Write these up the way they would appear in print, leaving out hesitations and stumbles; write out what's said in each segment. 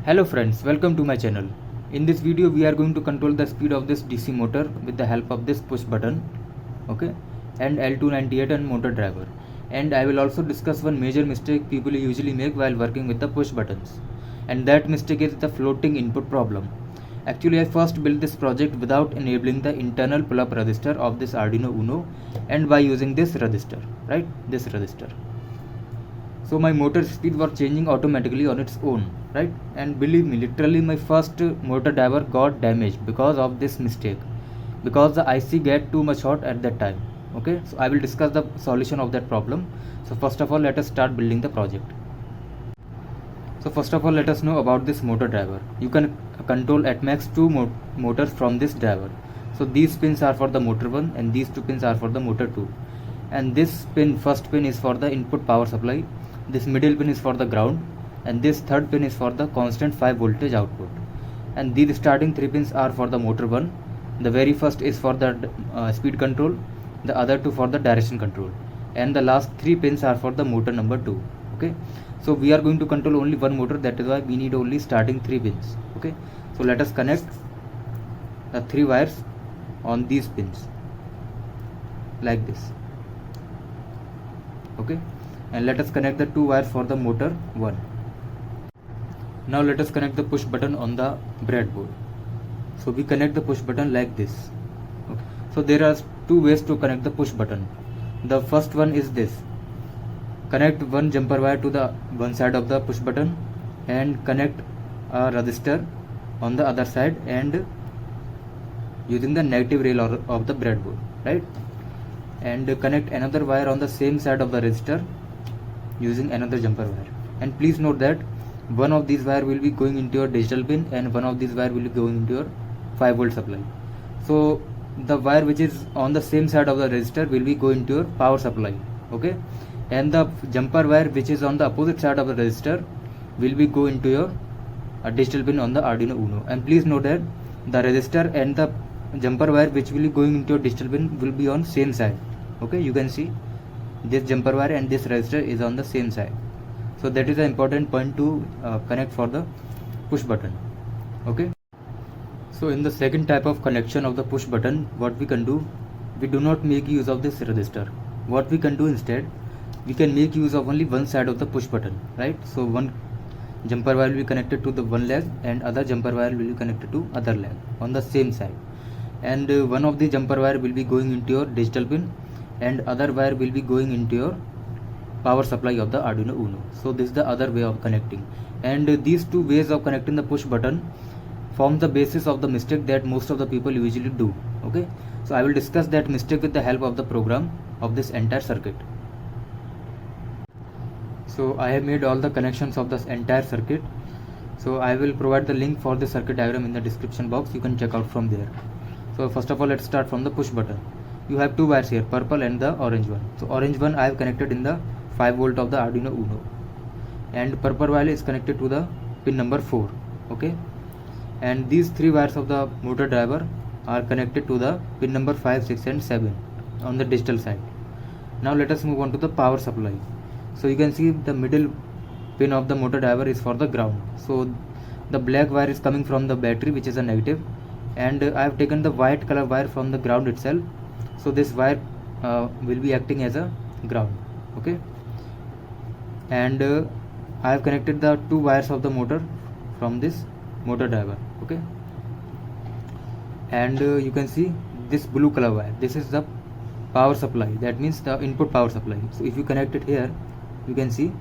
Hello friends, welcome to my channel. In this video we are going to control the speed of this DC motor with the help of this push button, okay, and L298N motor driver. And I will also discuss one major mistake people usually make while working with the push buttons. And that mistake is the floating input problem. Actually I first built this project without enabling the internal pull-up resistor of this Arduino Uno and by using this resistor, right? This resistor. So my motor speed was changing automatically on its own, right? And believe me, literally my first motor driver got damaged because of this mistake, because the IC get too much hot at that time. Okay, so I will discuss the solution of that problem. So first of all, let us start building the project. So first of all, let us know about this motor driver. You can control at max two motors from this driver. So these pins are for the motor 1 and these two pins are for the motor 2. And this pin, first pin is for the input power supply, this middle pin is for the ground, and this third pin is for the constant 5 voltage output. And these starting 3 pins are for the motor 1. The very first is for the speed control, the other two for the direction control, and the last 3 pins are for the motor number 2. Okay, so we are going to control only one motor, that is why we need only starting 3 pins. Okay, so let us connect the 3 wires on these pins like this. Okay, and let us connect the 2 wires for the motor 1. Now let us connect the push button on the breadboard. So we connect the push button like this. Okay. So there are 2 ways to connect the push button. The first one is this: connect one jumper wire to the one side of the push button and connect a resistor on the other side and using the negative rail of the breadboard, right? And connect another wire on the same side of the resistor using another jumper wire. And please note that one of these wire will be going into your digital pin and one of these wire will be going into your 5 volt supply. So the wire which is on the same side of the resistor will be going to your power supply, okay, and the jumper wire which is on the opposite side of the resistor will be go into your digital pin on the Arduino Uno. And please note that the resistor and the jumper wire which will be going into your digital pin will be on same side. Okay, you can see this jumper wire and this resistor is on the same side. So that is an important point to connect for the push button. Okay, so in the second type of connection of the push button, what we can do, we do not make use of this resistor. What we can do instead, we can make use of only one side of the push button, right? So one jumper wire will be connected to the one leg and other jumper wire will be connected to other leg on the same side, and one of the jumper wire will be going into your digital pin and other wire will be going into your power supply of the Arduino Uno. So this is the other way of connecting, and these two ways of connecting the push button form the basis of the mistake that most of the people usually do. Okay, so I will discuss that mistake with the help of the program of this entire circuit. So I have made all the connections of this entire circuit. So I will provide the link for the circuit diagram in the description box. You can check out from there. So first of all, let's start from the push button. You have 2 wires here, purple and the orange one. So orange one I have connected in the 5 volt of the Arduino Uno, and purple wire is connected to the pin number 4. Okay, and these 3 wires of the motor driver are connected to the pin number 5, 6 and 7 on the digital side. Now let us move on to the power supply. So you can see the middle pin of the motor driver is for the ground. So the black wire is coming from the battery, which is a negative, and I have taken the white color wire from the ground itself. So this wire will be acting as a ground. Okay, and I have connected the 2 wires of the motor from this motor driver. Okay, and you can see this blue color wire, this is the power supply, that means the input power supply. So if you connect it here, you can see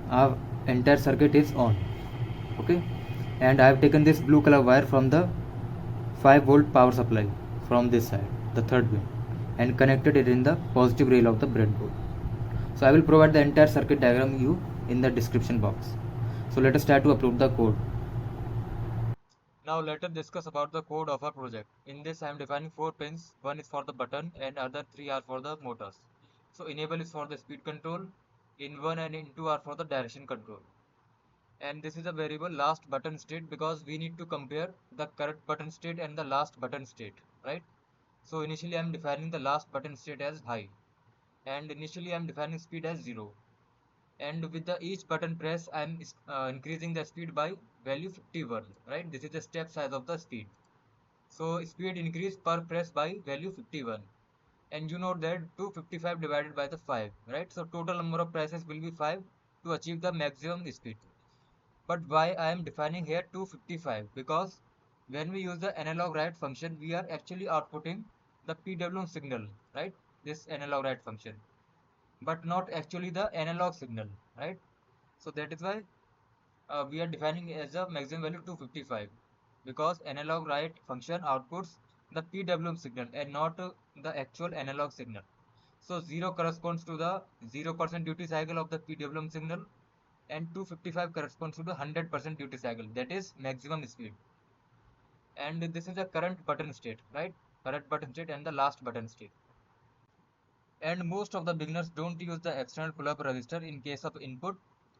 our entire circuit is on. Okay, and I have taken this blue color wire from the 5 volt power supply from this side, the third pin, and connected it in the positive rail of the breadboard. So I will provide the entire circuit diagram you in the description box. So let us start to upload the code. Now let us discuss about the code of our project. In this I am defining 4 pins. One is for the button and other 3 are for the motors. So enable is for the speed control, in1 and in2 are for the direction control. And this is a variable last button state because we need to compare the current button state and the last button state, right? So initially I am defining the last button state as high, and initially I am defining speed as 0. And with the each button press I am increasing the speed by value 51, right? This is the step size of the speed. So speed increase per press by value 51. And you know that 255 divided by the 5, right? So total number of presses will be 5 to achieve the maximum speed. But why I am defining here 255? Because when we use the analog write function, we are actually outputting the PWM signal, right? This analog write function, but not actually the analog signal, right? So that is why we are defining as a maximum value 255, because analog write function outputs the PWM signal and not the actual analog signal. So 0 corresponds to the 0% duty cycle of the PWM signal, and 255 corresponds to the 100% duty cycle, that is maximum speed. And this is the current button state, right? Current button state and the last button state. And most of the beginners don't use the external pull-up resistor in case of input,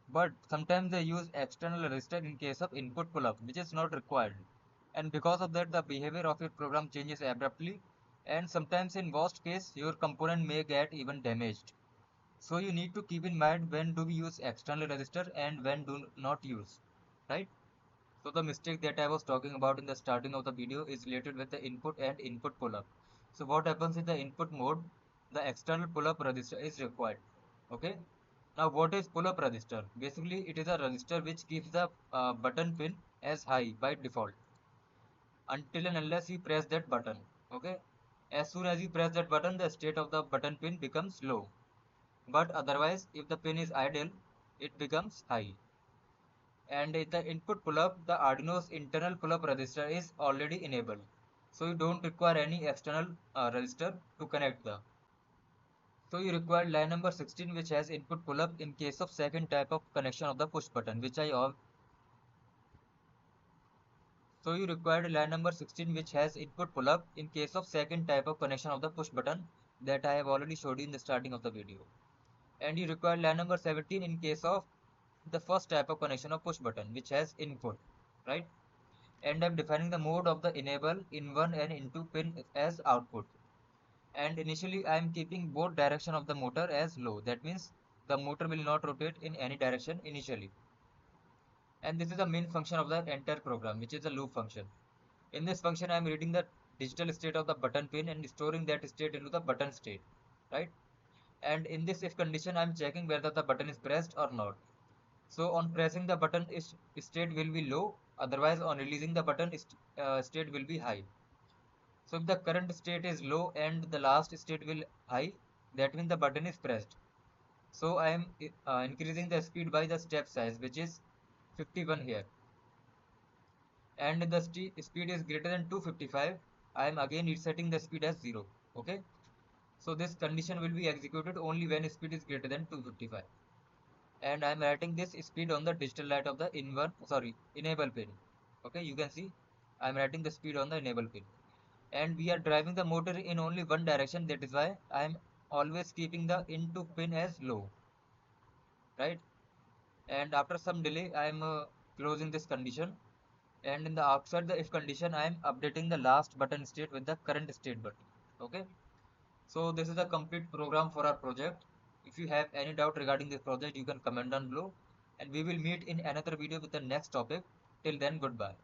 but sometimes they use external resistor in case of input pull-up, which is not required. And because of that, the behavior of your program changes abruptly, and sometimes in worst case, your component may get even damaged. So you need to keep in mind when do we use external resistor and when do not use, right? So the mistake that I was talking about in the starting of the video is related with the input and input pull-up. So what happens in the input mode, the external pull-up resistor is required. Okay. Now what is pull-up resistor? Basically it is a resistor which keeps the button pin as high by default until and unless you press that button. Okay. As soon as you press that button, the state of the button pin becomes low. But otherwise, if the pin is idle, it becomes high. And in the input pull-up, the Arduino's internal pull-up resistor is already enabled. So you don't require any external resistor to connect the. So you require line number 16, which has input pull-up in case of second type of connection of the push button, which I all. So you required line number 16, which has input pull-up in case of second type of connection of the push button that I have already showed you in the starting of the video. And you require line number 17 in case of the first type of connection of push button, which has input, right? And I'm defining the mode of the enable in 1 and in 2 pin as output. And initially I am keeping both direction of the motor as low. That means the motor will not rotate in any direction initially. And this is the main function of the entire program, which is the loop function. In this function, I am reading the digital state of the button pin and storing that state into the button state, right? And in this if condition, I am checking whether the button is pressed or not. So on pressing the button, state will be low. Otherwise, on releasing the button, state will be high. So if the current state is low and the last state will high, that means the button is pressed. So I am increasing the speed by the step size, which is 51 here. And the speed is greater than 255, I am again resetting the speed as 0. Okay. So this condition will be executed only when speed is greater than 255. And I am writing this speed on the digital light of the enable pin. Okay, you can see I am writing the speed on the enable pin. And we are driving the motor in only one direction, that is why I am always keeping the into pin as low, right? And after some delay I am closing this condition, and in the outside the if condition I am updating the last button state with the current state button. Okay, so this is the complete program for our project. If you have any doubt regarding this project, you can comment down below, and we will meet in another video with the next topic. Till then, goodbye.